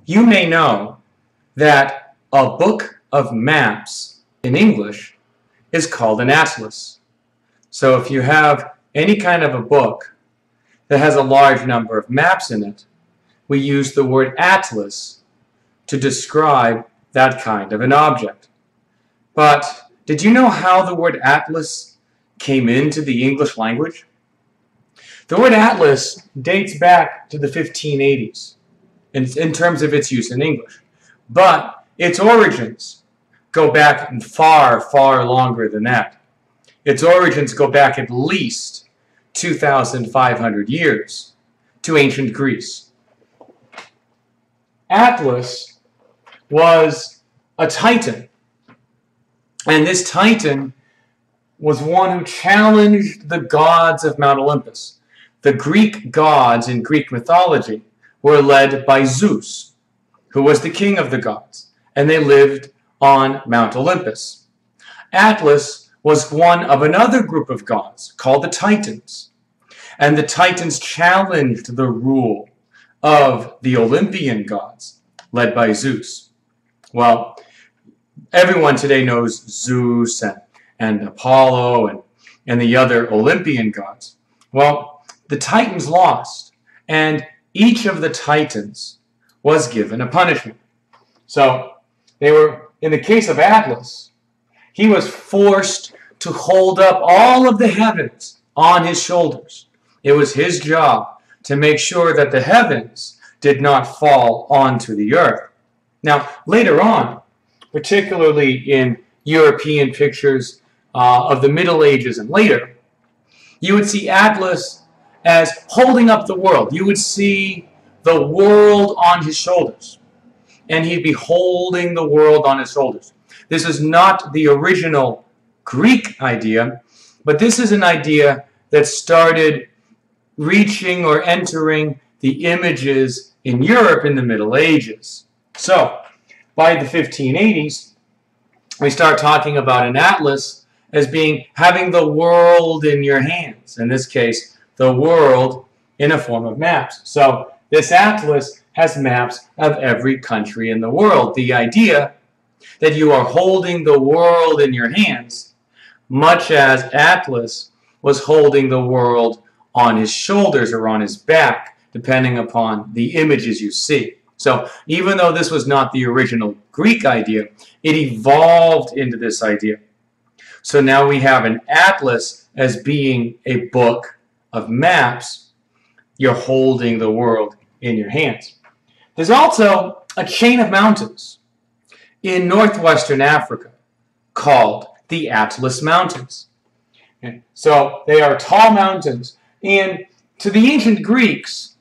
You may know that a book of maps in English is called an atlas. So if you have any kind of a book that has a large number of maps in it, we use the word atlas to describe that kind of an object. But did you know how the word atlas came into the English language? The word atlas dates back to the 1580s in terms of its use in English. But its origins go back far, far longer than that. Its origins go back at least 2,500 years to ancient Greece. Atlas was a titan, and this titan was one who challenged the gods of Mount Olympus. The Greek gods in Greek mythology were led by Zeus, who was the king of the gods, and they lived on Mount Olympus. Atlas was one of another group of gods called the Titans, and the Titans challenged the rule of the Olympian gods, led by Zeus. Well, everyone today knows Zeus and Apollo and the other Olympian gods. Well, the Titans lost, and each of the Titans was given a punishment. So they were, in the case of Atlas, he was forced to hold up all of the heavens on his shoulders. It was his job to make sure that the heavens did not fall onto the earth. Now, later on, particularly in European pictures of the Middle Ages and later, you would see Atlas as holding up the world. You would see the world on his shoulders, and he'd be holding the world on his shoulders. This is not the original Greek idea, but this is an idea that started reaching or entering the images in Europe in the Middle Ages. So, by the 1580s, we start talking about an atlas as having the world in your hands. In this case, the world in a form of maps. So, this atlas has maps of every country in the world. The idea that you are holding the world in your hands, much as Atlas was holding the world on his shoulders or on his back, depending upon the images you see. So even though this was not the original Greek idea, it evolved into this idea. So now we have an atlas as being a book of maps. You're holding the world in your hands. There's also a chain of mountains in northwestern Africa called the Atlas Mountains. And so they are tall mountains, and to the ancient Greeks,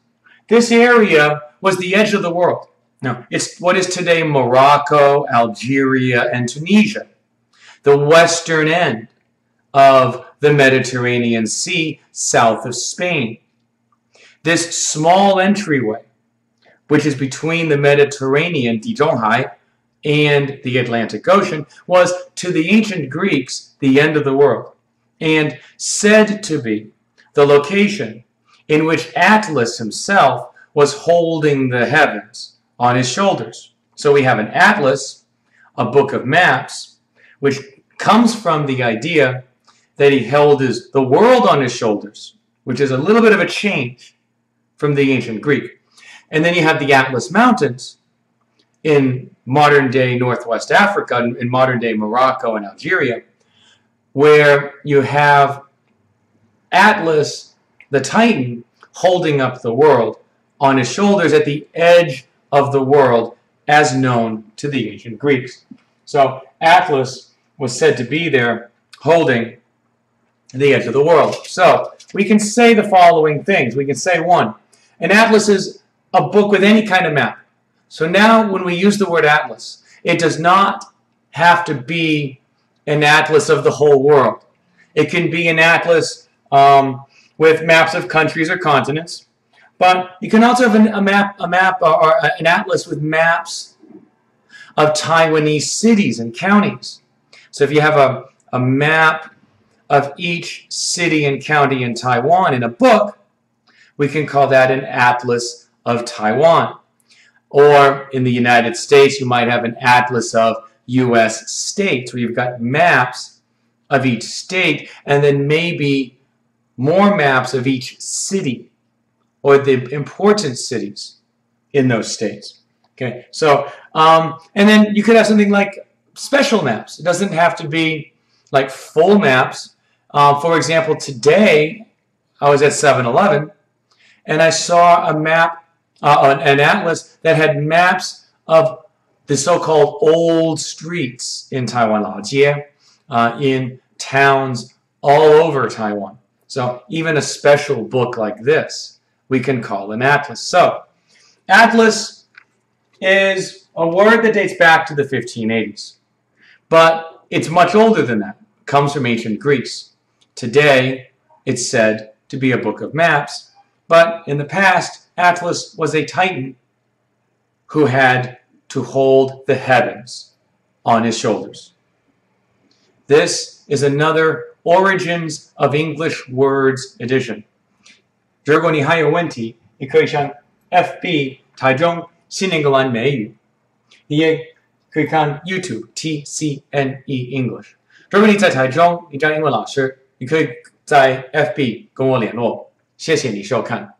this area was the edge of the world. Now, it's what is today Morocco, Algeria, and Tunisia, the western end of the Mediterranean Sea, south of Spain. This small entryway, which is between the Mediterranean, Didonhai, and the Atlantic Ocean, was to the ancient Greeks the end of the world, and said to be the location in which Atlas himself was holding the heavens on his shoulders. So we have an atlas, a book of maps, which comes from the idea that he held the world on his shoulders, which is a little bit of a change from the ancient Greek. And then you have the Atlas Mountains in modern-day Northwest Africa, in modern-day Morocco and Algeria, where you have Atlas, the Titan, holding up the world on his shoulders at the edge of the world as known to the ancient Greeks. So Atlas was said to be there holding the edge of the world. So we can say the following things. We can say, one, an atlas is a book with any kind of map. So now when we use the word atlas, it does not have to be an atlas of the whole world. It can be an atlas with maps of countries or continents, but you can also have a map or an atlas with maps of Taiwanese cities and counties. So if you have a map of each city and county in Taiwan in a book, we can call that an atlas of Taiwan. Or in the United States, you might have an atlas of U.S. states, where you've got maps of each state, and then maybe more maps of each city, or the important cities in those states. Okay, so, and then you could have something like special maps. It doesn't have to be like full maps. For example, today, I was at 7-Eleven, and I saw a map, an atlas that had maps of the so-called old streets in Taiwan, 老街, in towns all over Taiwan. So even a special book like this, we can call an atlas. So atlas is a word that dates back to the 1580s, but it's much older than that. It comes from ancient Greece. Today, it's said to be a book of maps, but in the past, Atlas was a titan who had to hold the heavens on his shoulders. This is another Origins of English Words edition. 如果你还有问题，你可以上 FB 台中新英格兰美语，你也可以看 YouTube TCNE English。如果你在台中，你找英文老师，你可以在 FB 跟我联络。谢谢你收看。